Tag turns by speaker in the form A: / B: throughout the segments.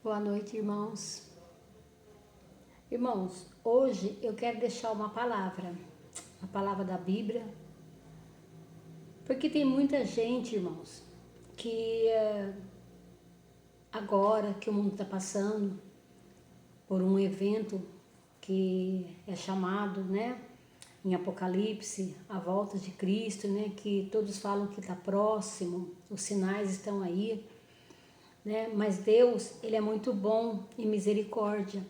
A: Boa noite, irmãos. Irmãos, hoje eu quero deixar uma palavra da Bíblia, porque tem muita gente, irmãos, que agora que o mundo está passando por um evento que é chamado, né, em Apocalipse, a volta de Cristo, né, que todos falam que está próximo, os sinais estão aí, né, mas Deus, Ele é muito bom em misericórdia.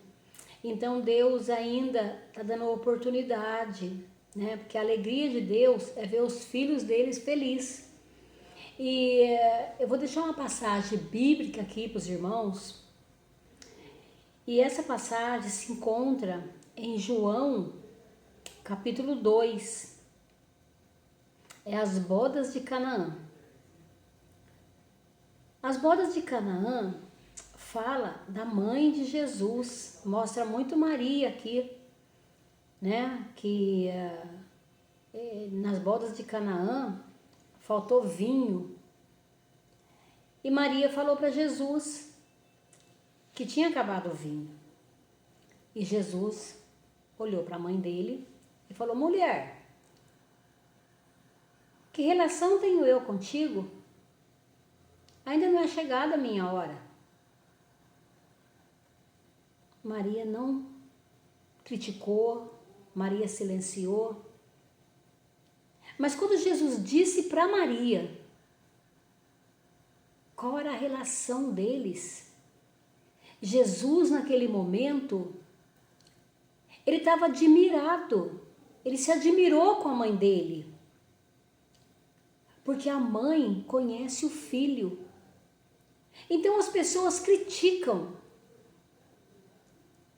A: Então Deus ainda está dando oportunidade, né? Porque a alegria de Deus é ver os filhos deles felizes. E eu vou deixar uma passagem bíblica aqui para os irmãos. E essa passagem se encontra em João, capítulo 2. É as bodas de Canaã. As bodas de Canaã fala da mãe de Jesus, mostra muito Maria aqui, né? Que nas bodas de Canaã faltou vinho e Maria falou para Jesus que tinha acabado o vinho. E Jesus olhou para a mãe dele e falou: mulher, que relação tenho eu contigo? Ainda não é chegada a minha hora. Maria não criticou, Maria silenciou. Mas quando Jesus disse para Maria qual era a relação deles, Jesus naquele momento, ele estava admirado, ele se admirou com a mãe dele, porque a mãe conhece o filho. Então as pessoas criticam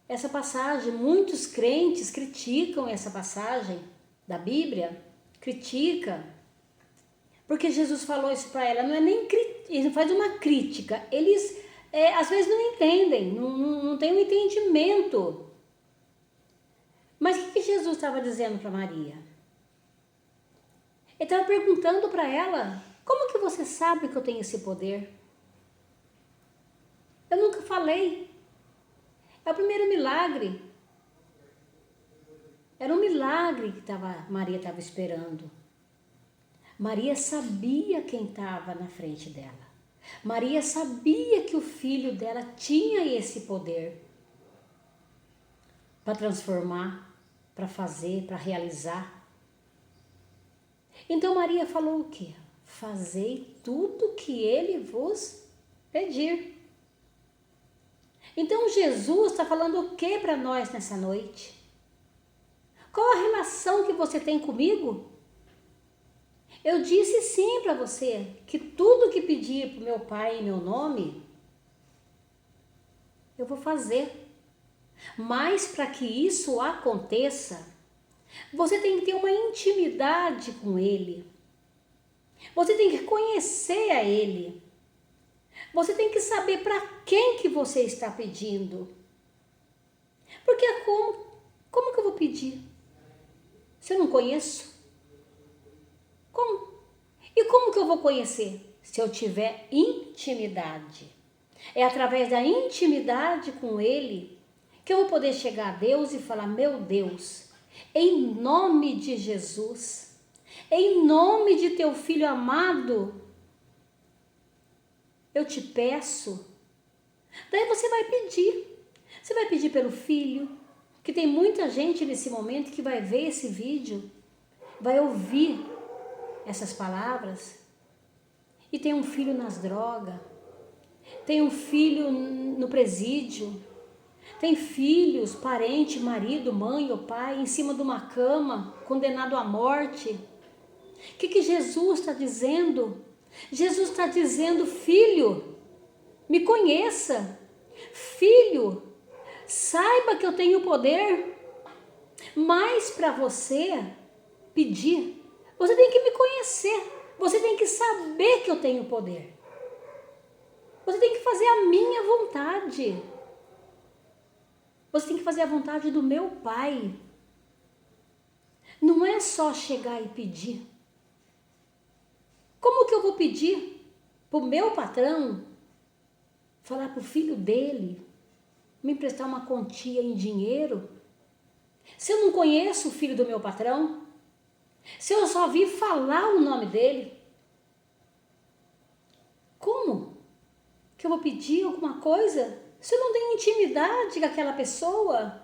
A: essa passagem, muitos crentes criticam essa passagem da Bíblia, critica, porque Jesus falou isso para ela, não é nem ele não faz uma crítica, eles às vezes não entendem, não tem um entendimento. Mas o que Jesus estava dizendo para Maria? Ele estava perguntando para ela: como que você sabe que eu tenho esse poder? Eu nunca falei. É o primeiro milagre. Era um milagre que Maria estava esperando. Maria sabia quem estava na frente dela. Maria sabia que o filho dela tinha esse poder para transformar, para fazer, para realizar. Então Maria falou o quê? Fazei tudo que ele vos pedir. Então Jesus está falando o que para nós nessa noite? Qual a relação que você tem comigo? Eu disse sim para você que tudo que pedir para o meu Pai em meu nome, eu vou fazer. Mas para que isso aconteça, você tem que ter uma intimidade com Ele. Você tem que conhecer a Ele. Você tem que saber para quem que você está pedindo. Porque como que eu vou pedir se eu não conheço? Como? E como que eu vou conhecer? Se eu tiver intimidade. É através da intimidade com Ele que eu vou poder chegar a Deus e falar: meu Deus, em nome de Jesus, em nome de teu Filho amado, eu te peço. Daí você vai pedir. Você vai pedir pelo filho, que tem muita gente nesse momento que vai ver esse vídeo, vai ouvir essas palavras, e tem um filho nas drogas, tem um filho no presídio, tem filhos, parente, marido, mãe ou pai, em cima de uma cama, condenado à morte. O que Jesus está dizendo? Jesus está dizendo: filho, me conheça. Filho, saiba que eu tenho poder. Mas para você pedir, você tem que me conhecer. Você tem que saber que eu tenho poder. Você tem que fazer a minha vontade. Você tem que fazer a vontade do meu Pai. Não é só chegar e pedir. Como que eu vou pedir para o meu patrão falar para o filho dele me emprestar uma quantia em dinheiro? Se eu não conheço o filho do meu patrão? Se eu só vi falar o nome dele? Como que eu vou pedir alguma coisa se eu não tenho intimidade com aquela pessoa?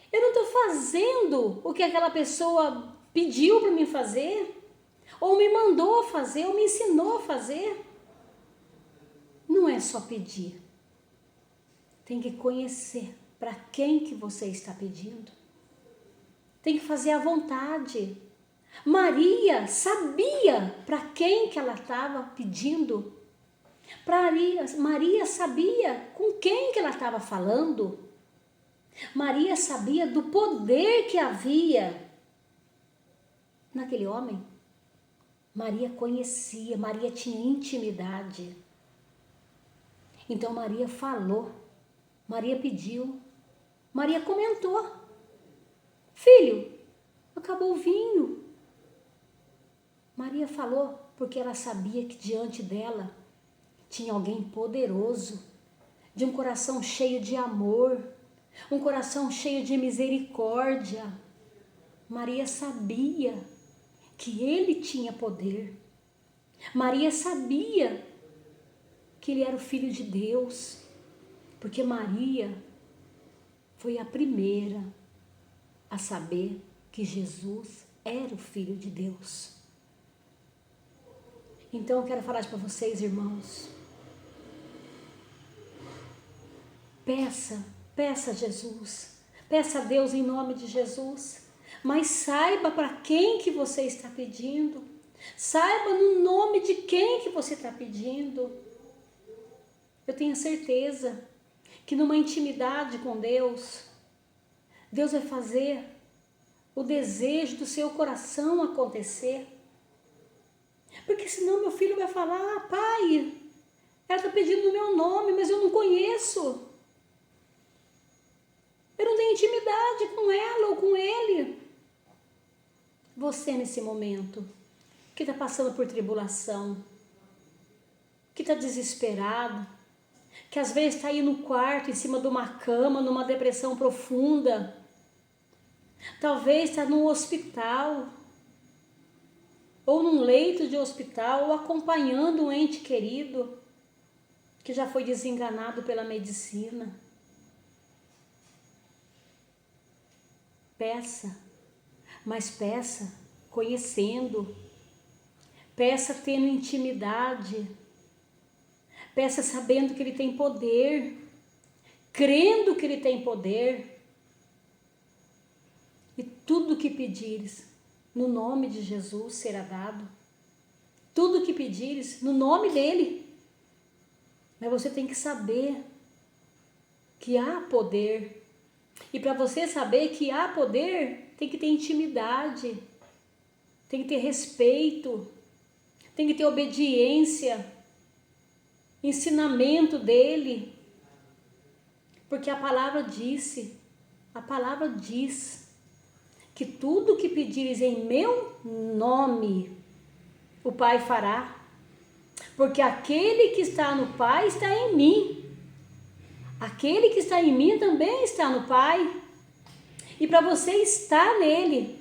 A: Eu não estou fazendo o que aquela pessoa pediu para mim fazer, ou me mandou fazer, ou me ensinou a fazer. Não é só pedir. Tem que conhecer para quem que você está pedindo. Tem que fazer à vontade. Maria sabia para quem que ela estava pedindo. Maria sabia com quem que ela estava falando. Maria sabia do poder que havia naquele homem. Maria conhecia, Maria tinha intimidade. Então Maria falou, Maria pediu, Maria comentou: filho, acabou o vinho. Maria falou porque ela sabia que diante dela tinha alguém poderoso, de um coração cheio de amor, um coração cheio de misericórdia. Maria sabia que ele tinha poder. Maria sabia que ele era o Filho de Deus, porque Maria foi a primeira a saber que Jesus era o Filho de Deus. Então eu quero falar para vocês, irmãos, peça a Jesus, peça a Deus em nome de Jesus, mas saiba para quem que você está pedindo, saiba no nome de quem que você está pedindo. Eu tenho certeza que numa intimidade com Deus, Deus vai fazer o desejo do seu coração acontecer. Porque senão meu filho vai falar: pai, ela está pedindo o meu nome, mas eu não conheço. Eu não tenho intimidade com ela ou com ele. Você nesse momento, que está passando por tribulação, que está desesperado, que às vezes está aí no quarto, em cima de uma cama, numa depressão profunda, talvez está num hospital, ou num leito de hospital, ou acompanhando um ente querido que já foi desenganado pela medicina. Peça, mas peça conhecendo, peça tendo intimidade, peça sabendo que ele tem poder, crendo que ele tem poder. E tudo que pedires, no nome de Jesus será dado. Tudo que pedires, no nome dele. Mas você tem que saber que há poder. E para você saber que há poder, tem que ter intimidade, tem que ter respeito, tem que ter obediência, ensinamento dele. Porque a palavra diz que tudo que pedires em meu nome, o Pai fará. Porque aquele que está no Pai está em mim. Aquele que está em mim também está no Pai. E para você estar nele,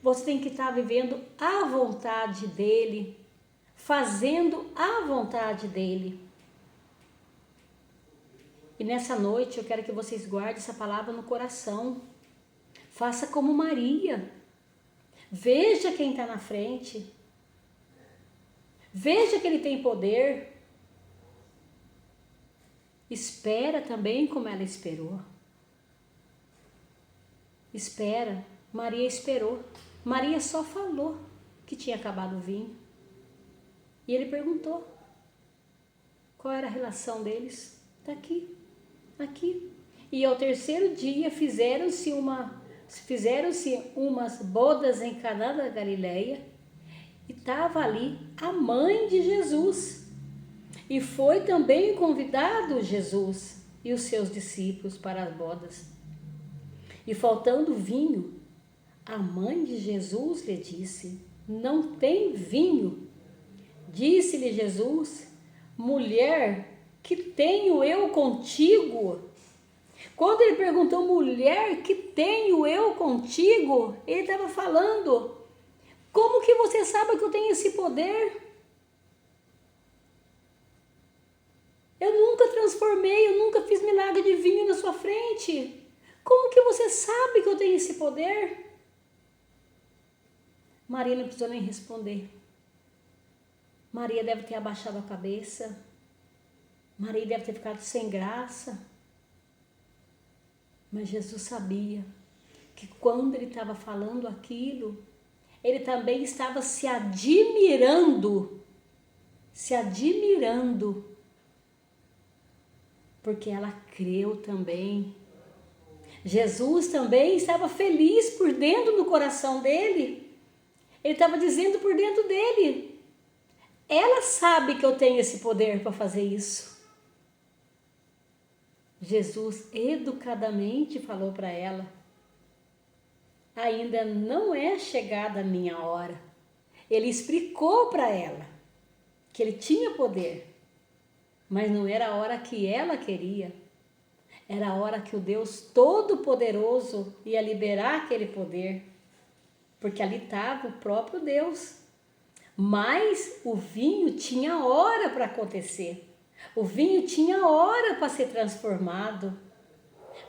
A: você tem que estar vivendo a vontade dele, fazendo a vontade dele. E nessa noite eu quero que vocês guardem essa palavra no coração. Faça como Maria. Veja quem está na frente. Veja que ele tem poder. Espera também como ela esperou. Espera. Maria esperou. Maria só falou que tinha acabado o vinho. E ele perguntou qual era a relação deles. Está aqui. Aqui. E ao terceiro dia fizeram-se umas bodas em Caná da Galileia. E estava ali a mãe de Jesus. E foi também convidado Jesus e os seus discípulos para as bodas. E faltando vinho, a mãe de Jesus lhe disse: não tem vinho. Disse-lhe Jesus: mulher, que tenho eu contigo? Quando ele perguntou, mulher, que tenho eu contigo? Ele estava falando, como que você sabe que eu tenho esse poder? Eu nunca transformei, eu nunca fiz milagre de vinho na sua frente. Como que você sabe que eu tenho esse poder? Maria não precisou nem responder. Maria deve ter abaixado a cabeça. Maria deve ter ficado sem graça. Mas Jesus sabia que quando ele estava falando aquilo, ele também estava se admirando, porque ela creu também. Jesus também estava feliz por dentro do coração dele. Ele estava dizendo por dentro dele, ela sabe que eu tenho esse poder para fazer isso. Jesus educadamente falou para ela, ainda não é chegada a minha hora. Ele explicou para ela que ele tinha poder, mas não era a hora que ela queria. Era a hora que o Deus Todo-Poderoso ia liberar aquele poder, porque ali estava o próprio Deus. Mas o vinho tinha hora para acontecer. O vinho tinha hora para ser transformado.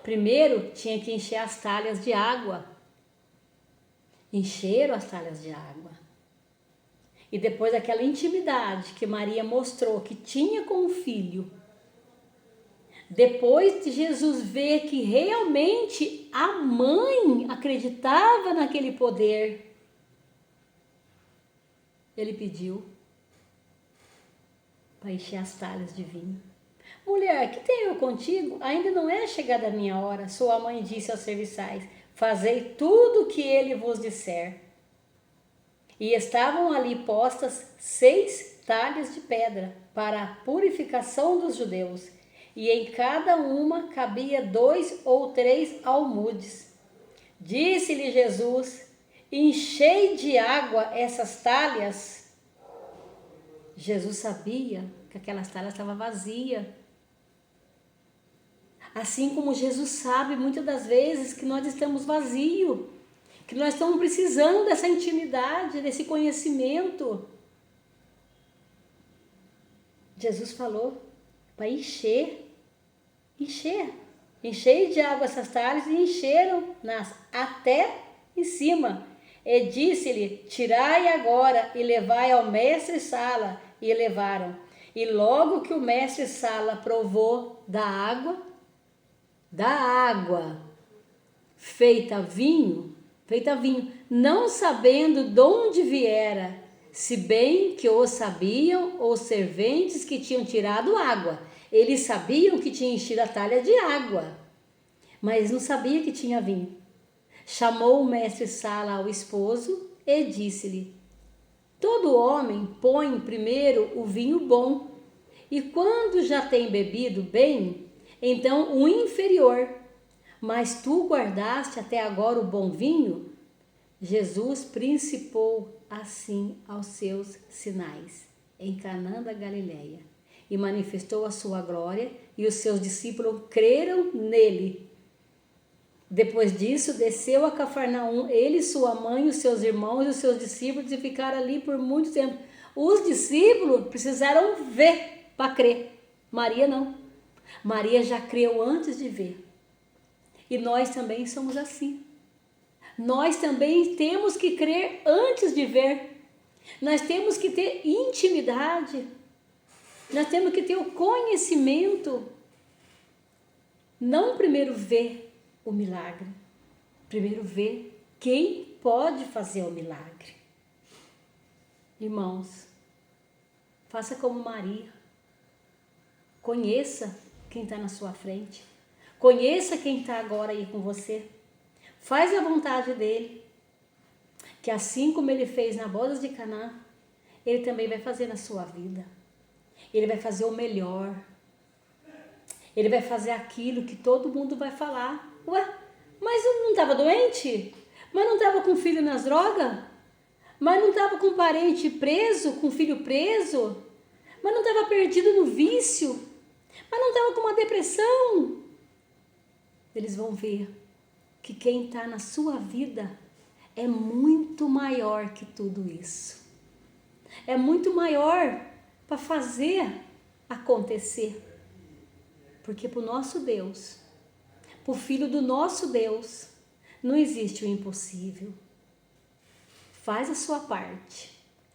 A: Primeiro tinha que encher as talhas de água. Encheram as talhas de água. E depois daquela intimidade que Maria mostrou que tinha com o filho, depois de Jesus ver que realmente a mãe acreditava naquele poder, ele pediu para encher as talhas de vinho. Mulher, que tenho eu contigo? Ainda não é chegada a minha hora. Sua mãe disse aos serviçais, fazei tudo o que ele vos disser. E estavam ali postas 6 talhas de pedra para a purificação dos judeus, e em cada uma cabia 2 ou 3 almudes. Disse-lhe Jesus, enchei de água essas talhas. Jesus sabia que aquelas talhas estavam vazias. Assim como Jesus sabe muitas das vezes que nós estamos vazios, que nós estamos precisando dessa intimidade, desse conhecimento. Jesus falou para encher de água essas talhas, e encheram até em cima. E disse-lhe, tirai agora e levai ao mestre-sala. E levaram. E logo que o mestre-sala provou da água feita vinho, não sabendo de onde viera, se bem que o sabiam os serventes que tinham tirado água. Eles sabiam que tinha enchido a talha de água, mas não sabia que tinha vinho. Chamou o mestre-sala ao esposo e disse-lhe, todo homem põe primeiro o vinho bom, e quando já tem bebido bem, então o inferior. Mas tu guardaste até agora o bom vinho? Jesus principiou assim aos seus sinais, em Caná da Galileia, e manifestou a sua glória, e os seus discípulos creram nele. Depois disso, desceu a Cafarnaum, ele, sua mãe, os seus irmãos e os seus discípulos, e ficaram ali por muito tempo. Os discípulos precisaram ver para crer. Maria não. Maria já creu antes de ver. E nós também somos assim. Nós também temos que crer antes de ver. Nós temos que ter intimidade. Nós temos que ter o conhecimento. Não primeiro ver o milagre. Primeiro ver quem pode fazer o milagre. Irmãos, faça como Maria. Conheça quem está na sua frente. Conheça quem está agora aí com você. Faz a vontade dele. Que assim como ele fez na bodas de Caná, ele também vai fazer na sua vida. Ele vai fazer o melhor. Ele vai fazer aquilo que todo mundo vai falar. Ué, mas eu não estava doente? Mas não estava com filho nas drogas? Mas não estava com parente preso, com filho preso? mas não estava perdido no vício, mas não estava com uma depressão. Eles vão ver que quem está na sua vida é muito maior que tudo isso. É muito maior para fazer acontecer. Porque para o nosso Deus, para o Filho do nosso Deus, não existe o impossível. Faz a sua parte.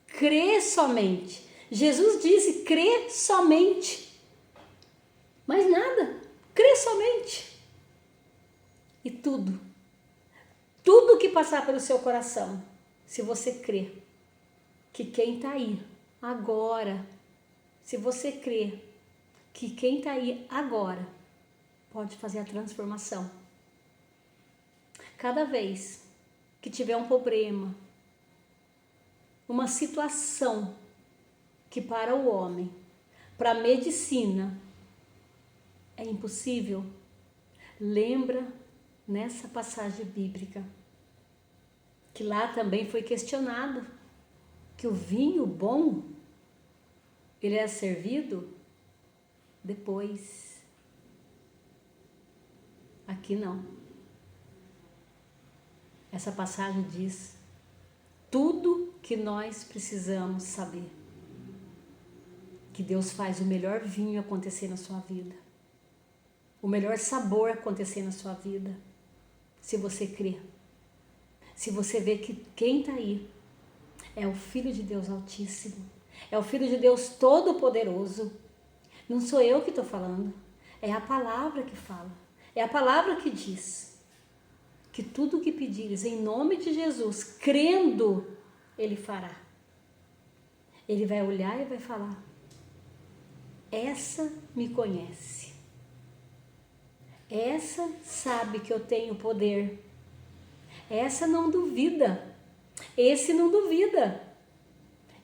A: Crê somente. Jesus disse, crê somente. Mais nada. Crê somente. E tudo que passar pelo seu coração, se você crê que quem está aí agora, se você crê que quem está aí agora pode fazer a transformação. Cada vez que tiver um problema, uma situação que para o homem, para a medicina, é impossível, lembra nessa passagem bíblica, que lá também foi questionado, que o vinho bom, ele é servido depois. Aqui não. Essa passagem diz tudo que nós precisamos saber. Que Deus faz o melhor vinho acontecer na sua vida. O melhor sabor acontecer na sua vida. Se você crer. Se você vê que quem está aí é o Filho de Deus Altíssimo. É o Filho de Deus Todo-Poderoso. Não sou eu que estou falando. É a palavra que fala. É a palavra que diz que tudo o que pedires em nome de Jesus, crendo, Ele fará. Ele vai olhar e vai falar, essa me conhece. Essa sabe que eu tenho poder. Essa não duvida. Esse não duvida.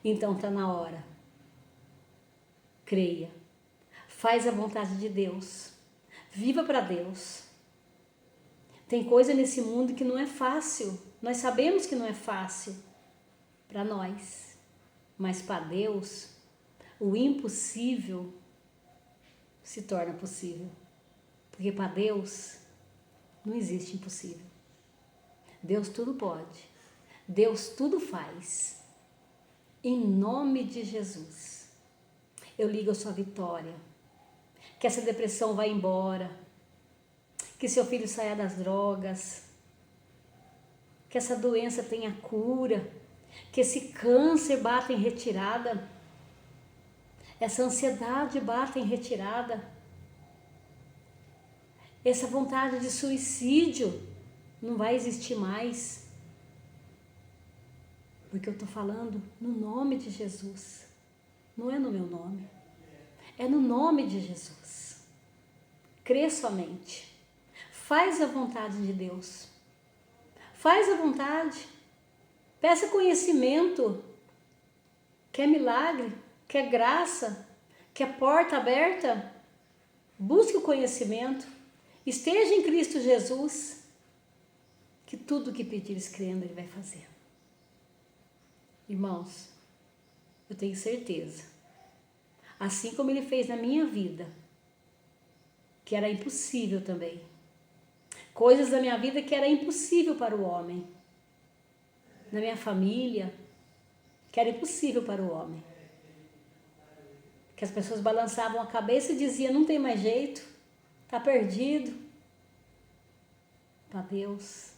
A: Então está na hora. Creia. Faz a vontade de Deus. Viva para Deus. Tem coisa nesse mundo que não é fácil. Nós sabemos que não é fácil para nós. Mas para Deus, o impossível se torna possível. Porque para Deus não existe impossível. Deus tudo pode. Deus tudo faz. Em nome de Jesus. Eu ligo a sua vitória. Que essa depressão vá embora. Que seu filho saia das drogas. Que essa doença tenha cura. Que esse câncer bata em retirada. Essa ansiedade bata em retirada. Essa vontade de suicídio não vai existir mais. Porque eu estou falando no nome de Jesus. Não é no meu nome. É no nome de Jesus. Crê somente. Faz a vontade de Deus. Faz a vontade. Peça conhecimento. Quer milagre? Quer graça? Quer porta aberta? Busque o conhecimento. Esteja em Cristo Jesus. Que tudo que pedires crendo, Ele vai fazer. Irmãos, eu tenho certeza. Assim como Ele fez na minha vida, que era impossível também. Coisas da minha vida que era impossível para o homem. Na minha família, que era impossível para o homem. Que as pessoas balançavam a cabeça e diziam, não tem mais jeito, está perdido. Para Deus,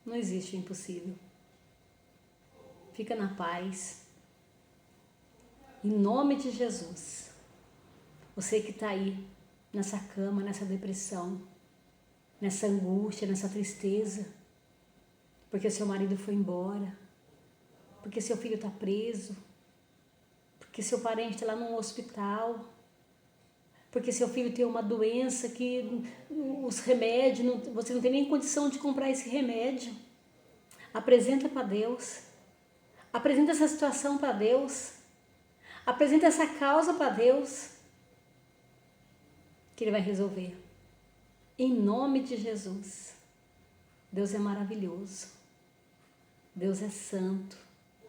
A: não existe o impossível. Fica na paz. Em nome de Jesus. Você que está aí, nessa cama, nessa depressão, nessa angústia, nessa tristeza, porque seu marido foi embora, porque seu filho está preso, porque seu parente está lá num hospital, porque seu filho tem uma doença que os remédios, você não tem nem condição de comprar esse remédio. Apresenta para Deus. Apresenta essa situação para Deus. Apresenta essa causa para Deus. Que Ele vai resolver. Em nome de Jesus. Deus é maravilhoso. Deus é santo.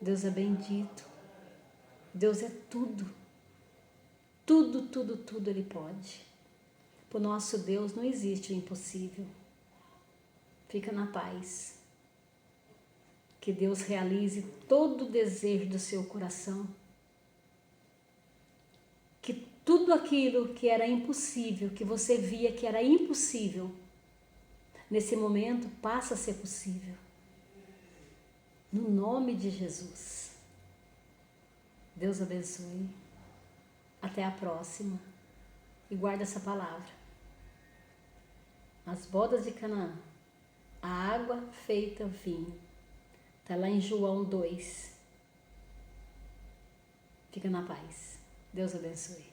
A: Deus é bendito. Deus é tudo. tudo Ele pode. Para o nosso Deus não existe o impossível. Fica na paz. Que Deus realize todo o desejo do seu coração. Que tudo aquilo que era impossível, que você via que era impossível, nesse momento passa a ser possível. No nome de Jesus. Deus abençoe. Até a próxima. E guarda essa palavra. As bodas de Canaã. A água feita vinho. Está lá em João 2. Fica na paz. Deus abençoe.